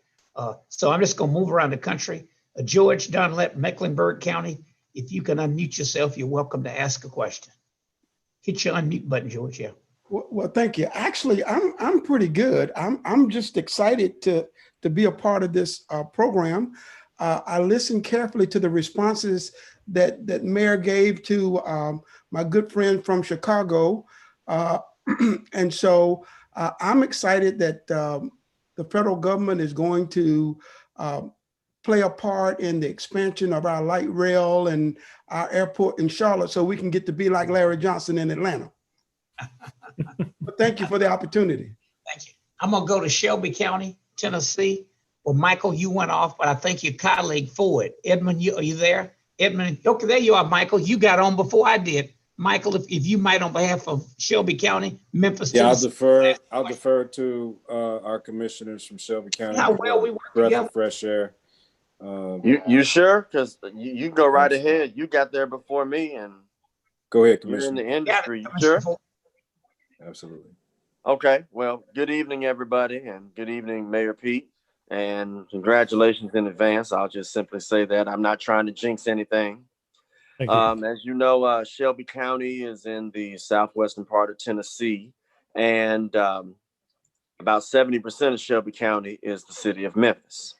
So I'm just going to move around the country. George Dunlap, Mecklenburg County. If you can unmute yourself, you're welcome to ask a question. Hit your unmute button, George. Yeah. Well, thank you. Actually, I'm pretty good. I'm just excited to be a part of this program. I listened carefully to the responses that Mayor gave to my good friend from Chicago, and so I'm excited that the federal government is going to play a part in the expansion of our light rail and our airport in Charlotte, so we can get to be like Larry Johnson in Atlanta. But thank you for the opportunity. Thank you. I'm going to go to Shelby County, Tennessee. Well, Michael, you went off, but I think your colleague Ford. Edmund, are you there? Edmund, okay, there you are, Michael. You got on before I did. Michael, if you might, on behalf of Shelby County, Memphis, yeah, Tennessee. I'll defer to our commissioners from Shelby County. How well we work breath together. of fresh air. You sure? Because you go right ahead. You got there before me, and go ahead, you're in Commissioner. the industry. You Commissioner sure? Ford. Absolutely. Okay. Well, good evening, everybody, and good evening, Mayor Pete, and congratulations in advance. I'll just simply say that I'm not trying to jinx anything. Thank you. As you know, Shelby County is in the southwestern part of Tennessee, and about 70% of Shelby County is the city of Memphis.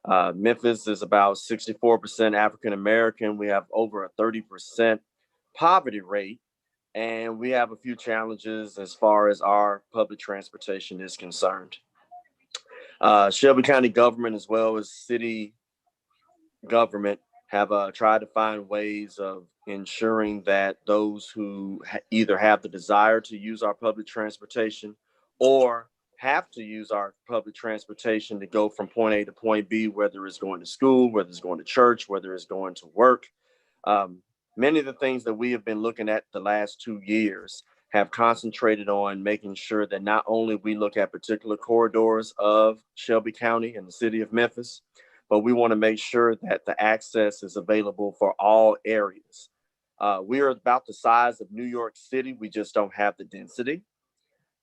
Memphis is about 64% African American. We have over a 30% poverty rate, and we have a few challenges as far as our public transportation is concerned. Shelby County government, as well as city government, have tried to find ways of ensuring that those who either have the desire to use our public transportation or have to use our public transportation to go from point A to point B, whether it's going to school, whether it's going to church, whether it's going to work. Many of the things that we have been looking at the last 2 years have concentrated on making sure that not only we look at particular corridors of Shelby County and the city of Memphis, but we want to make sure that the access is available for all areas. We are about the size of New York City. We just don't have the density,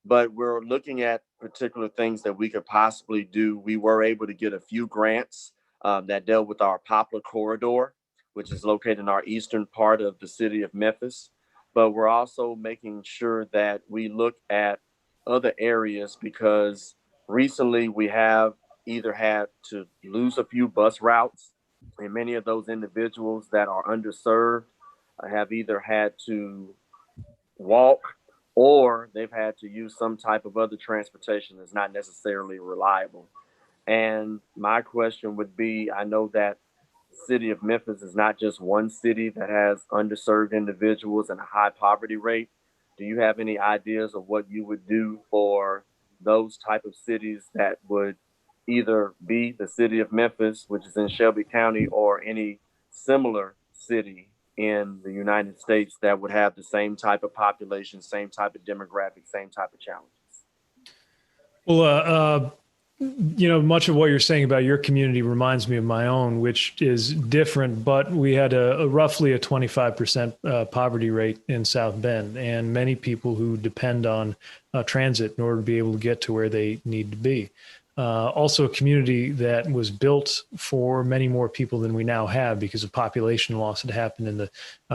but we're looking at particular things that we could possibly do. We were able to get a few grants that dealt with our Poplar Corridor, which is located in our eastern part of the city of Memphis. But we're also making sure that we look at other areas, because recently we have either had to lose a few bus routes, and many of those individuals that are underserved have either had to walk or they've had to use some type of other transportation that's not necessarily reliable. And my question would be, I know that the city of Memphis is not just one city that has underserved individuals and a high poverty rate. Do you have any ideas of what you would do for those type of cities that would either be the city of Memphis, which is in Shelby County, or any similar city in the United States that would have the same type of population, same type of demographic, same type of challenges? Well, much of what you're saying about your community reminds me of my own, which is different, but we had a roughly a 25% poverty rate in South Bend, and many people who depend on transit in order to be able to get to where they need to be. Also a community that was built for many more people than we now have because of population loss that happened in the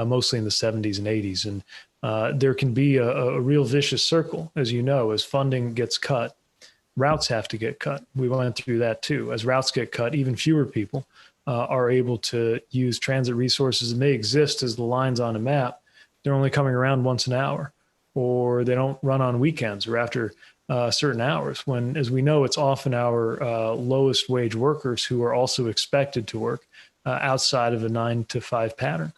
mostly in the 70s and 80s. And there can be a real vicious circle, as you know, as funding gets cut, routes have to get cut. We went through that too. As routes get cut, even fewer people are able to use transit resources, and they exist as the lines on a map. They're only coming around once an hour, or they don't run on weekends or after certain hours, when, as we know, it's often our lowest wage workers who are also expected to work outside of a 9 to 5 pattern.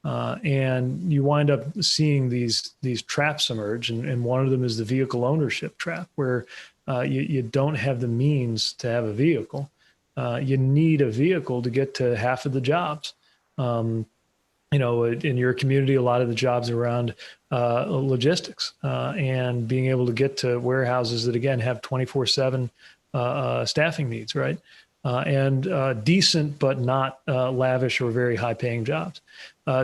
And you wind up seeing these traps emerge. And one of them is the vehicle ownership trap, where you don't have the means to have a vehicle. You need a vehicle to get to half of the jobs. In your community, a lot of the jobs around logistics and being able to get to warehouses that, again, have 24/7 staffing needs, right? and decent but not lavish or very high-paying jobs.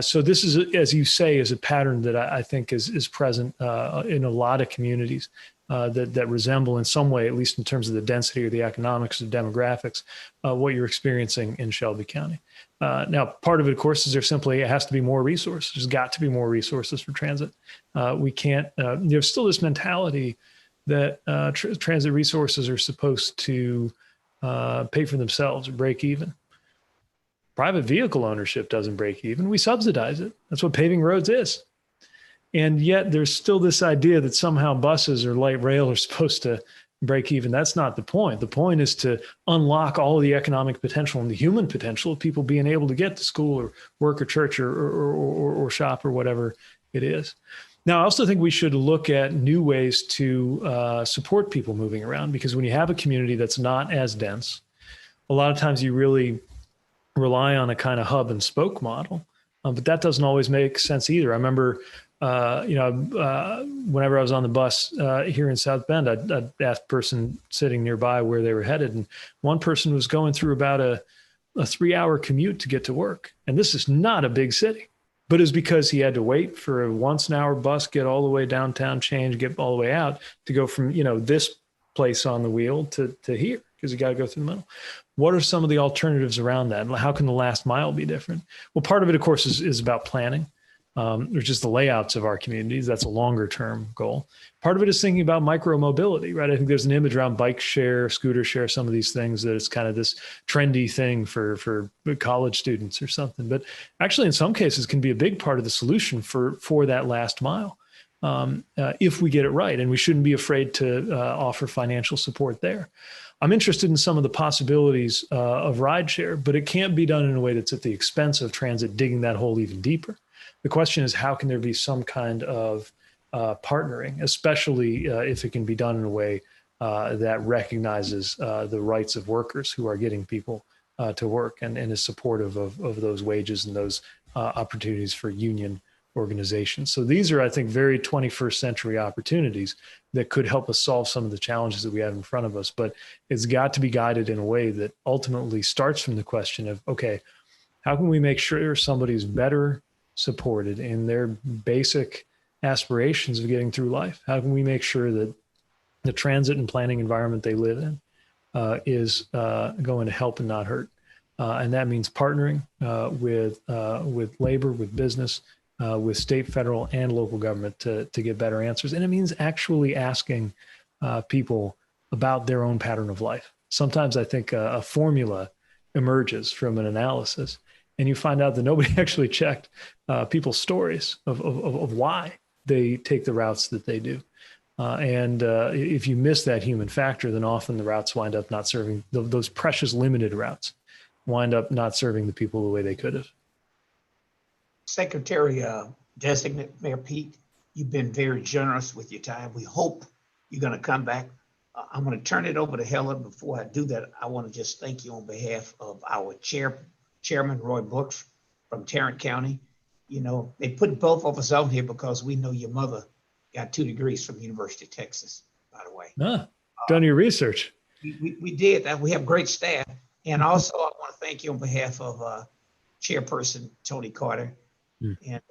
So this is, as you say, is a pattern that I think is present in a lot of communities that resemble in some way, at least in terms of the density or the economics or demographics, what you're experiencing in Shelby County. Now, part of it, of course, is there simply it has to be more resources. There's got to be more resources for transit. We can't. There's still this mentality that transit resources are supposed to pay for themselves or break even. Private vehicle ownership doesn't break even. We subsidize it. That's what paving roads is. And yet there's still this idea that somehow buses or light rail are supposed to break even. That's not the point. The point is to unlock all of the economic potential and the human potential of people being able to get to school or work or church or shop or whatever it is. Now, I also think we should look at new ways to support people moving around, because when you have a community that's not as dense, a lot of times you really rely on a kind of hub and spoke model, but that doesn't always make sense either. I remember, whenever I was on the bus here in South Bend, I'd ask a person sitting nearby where they were headed, and one person was going through about a 3-hour commute to get to work. And this is not a big city. But it's because he had to wait for a once-an-hour bus, get all the way downtown, change, get all the way out to go from, this place on the wheel to here, because you got to go through the middle. What are some of the alternatives around that? How can the last mile be different? Well, part of it, of course, is about planning. There's just the layouts of our communities. That's a longer term goal. Part of it is thinking about micro mobility, right? I think there's an image around bike share, scooter share, some of these things that it's kind of this trendy thing for college students or something. But actually, in some cases, can be a big part of the solution for that last mile if we get it right. And we shouldn't be afraid to offer financial support there. I'm interested in some of the possibilities of rideshare, but it can't be done in a way that's at the expense of transit, digging that hole even deeper. The question is, how can there be some kind of partnering, especially if it can be done in a way that recognizes the rights of workers who are getting people to work and is supportive of those wages and those opportunities for union organizations. So these are, I think, very 21st century opportunities that could help us solve some of the challenges that we have in front of us. But it's got to be guided in a way that ultimately starts from the question of, okay, how can we make sure somebody's better supported in their basic aspirations of getting through life? How can we make sure that the transit and planning environment they live in is going to help and not hurt? And that means partnering with labor, with business, with state, federal, and local government to get better answers. And it means actually asking people about their own pattern of life. Sometimes I think a formula emerges from an analysis, and you find out that nobody actually checked people's stories of why they take the routes that they do. And if you miss that human factor, then often the routes wind up not serving, those precious limited routes wind up not serving the people the way they could have. Secretary Designate Mayor Pete, you've been very generous with your time. We hope you're going to come back. I'm going to turn it over to Helen. Before I do that, I want to just thank you on behalf of our Chairman Roy Brooks from Tarrant County. They put both of us on here because we know your mother got 2 degrees from University of Texas, by the way. Done your research. We did that. We have great staff. And also I want to thank you on behalf of Chairperson Tony Carter. And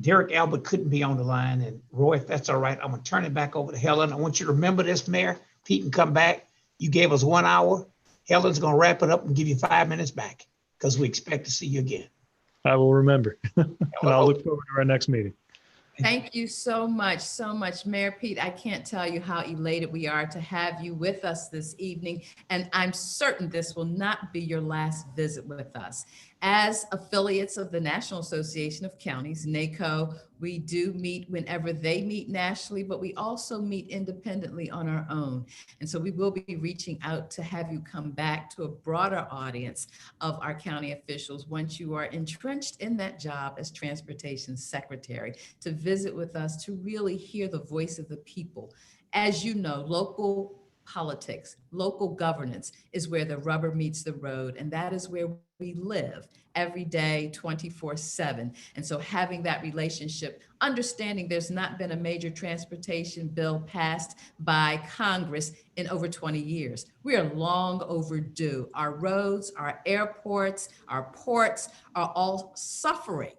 Derek Albert couldn't be on the line. And Roy, if that's all right, I'm going to turn it back over to Helen. I want you to remember this, Mayor. Pete can come back. You gave us 1 hour. Helen's going to wrap it up and give you 5 minutes back because we expect to see you again. I will remember. And I'll look forward to our next meeting. Thank you so much, Mayor Pete. I can't tell you how elated we are to have you with us this evening. And I'm certain this will not be your last visit with us. As affiliates of the National Association of Counties, NABCO, we do meet whenever they meet nationally, but we also meet independently on our own. And so we will be reaching out to have you come back to a broader audience of our county officials once you are entrenched in that job as Transportation Secretary, to visit with us, to really hear the voice of the people. As you know, local politics, local governance is where the rubber meets the road. And that is where we live every day, 24/7. And so having that relationship, understanding there's not been a major transportation bill passed by Congress in over 20 years. We are long overdue. Our roads, our airports, our ports are all suffering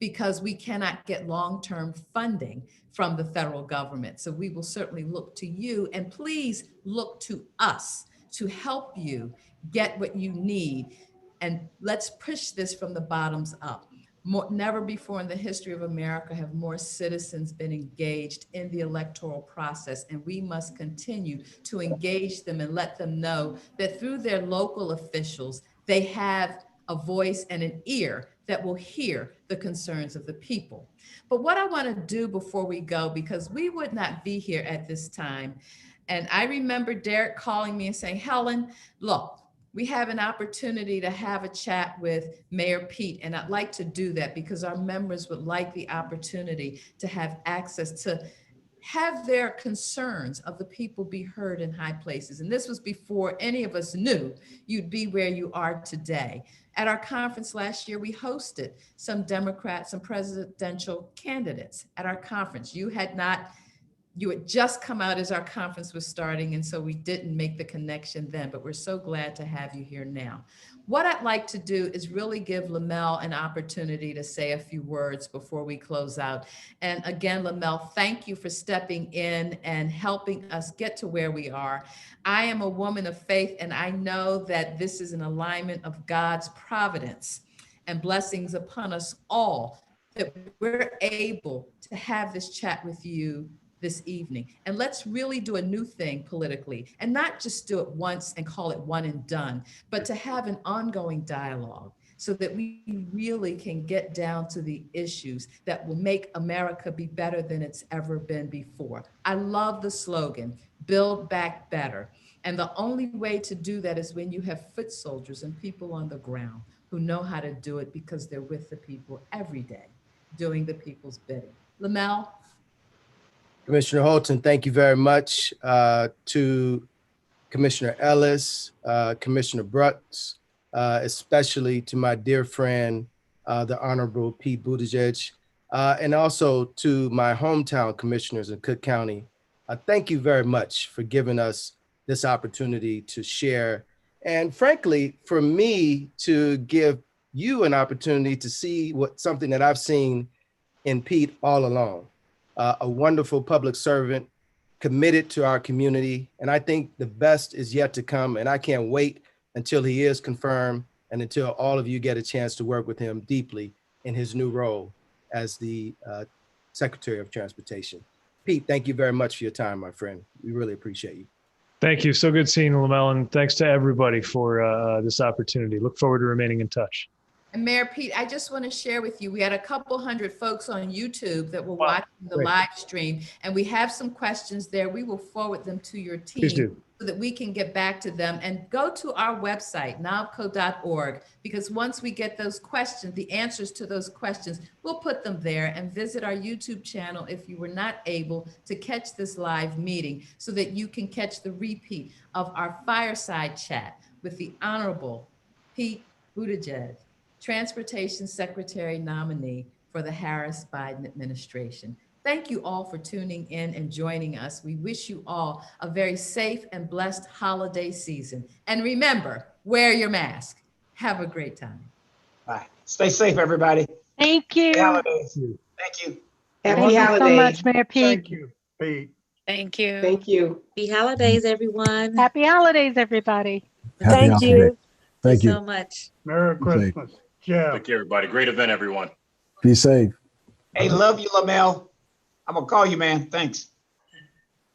because we cannot get long-term funding from the federal government. So we will certainly look to you, and please look to us to help you get what you need. And let's push this from the bottoms up. Never before in the history of America have more citizens been engaged in the electoral process, and we must continue to engage them and let them know that through their local officials, they have a voice and an ear that will hear the concerns of the people. But what I want to do before we go, because we would not be here at this time, and I remember Derek calling me and saying, Helen, look, we have an opportunity to have a chat with Mayor Pete, and I'd like to do that because our members would like the opportunity to have access to have their concerns of the people be heard in high places. And this was before any of us knew you'd be where you are today. At our conference last year, we hosted some Democrats, some presidential candidates at our conference. You had just come out as our conference was starting, and so we didn't make the connection then, but we're so glad to have you here now. What I'd like to do is really give Lamel an opportunity to say a few words before we close out. And again, Lamel, thank you for stepping in and helping us get to where we are. I am a woman of faith, and I know that this is an alignment of God's providence and blessings upon us all, that we're able to have this chat with you this evening. And let's really do a new thing politically, and not just do it once and call it one and done, but to have an ongoing dialogue so that we really can get down to the issues that will make America be better than it's ever been before. I love the slogan, Build Back Better. And the only way to do that is when you have foot soldiers and people on the ground who know how to do it because they're with the people every day, doing the people's bidding. Lamel? Commissioner Holton, thank you very much to Commissioner Ellis, Commissioner Brooks, especially to my dear friend, the Honorable Pete Buttigieg, and also to my hometown commissioners in Cook County. Thank you very much for giving us this opportunity to share, and frankly, for me to give you an opportunity to see something that I've seen in Pete all along. A wonderful public servant, committed to our community. And I think the best is yet to come. And I can't wait until he is confirmed and until all of you get a chance to work with him deeply in his new role as the Secretary of Transportation. Pete, thank you very much for your time, my friend. We really appreciate you. Thank you. So good seeing you, Lamel, and thanks to everybody for this opportunity. Look forward to remaining in touch. And Mayor Pete, I just want to share with you, we had a couple hundred folks on YouTube that were Wow, watching the great. live stream, and we have some questions there. We will forward them to your Please team do. so that we can get back to them. And go to our website, NOBCO.org, because once we get those questions, the answers to those questions, we'll put them there, and visit our YouTube channel if you were not able to catch this live meeting, so that you can catch the repeat of our fireside chat with the Honorable Pete Buttigieg, Transportation Secretary nominee for the Harris-Biden administration. Thank you all for tuning in and joining us. We wish you all a very safe and blessed holiday season. And remember, wear your mask. Have a great time. Bye. Stay safe, everybody. Thank you. Happy holidays. Thank you. Thank you so much, Mayor Pete. Thank you, Pete. Thank you. Thank you. Happy holidays, everyone. Happy holidays, everybody. Thank you. Thank you. So much. Merry Christmas. Jeff. Thank you, everybody. Great event, everyone. Be safe. Hey, love you, Lamel. I'm gonna call you, man. Thanks.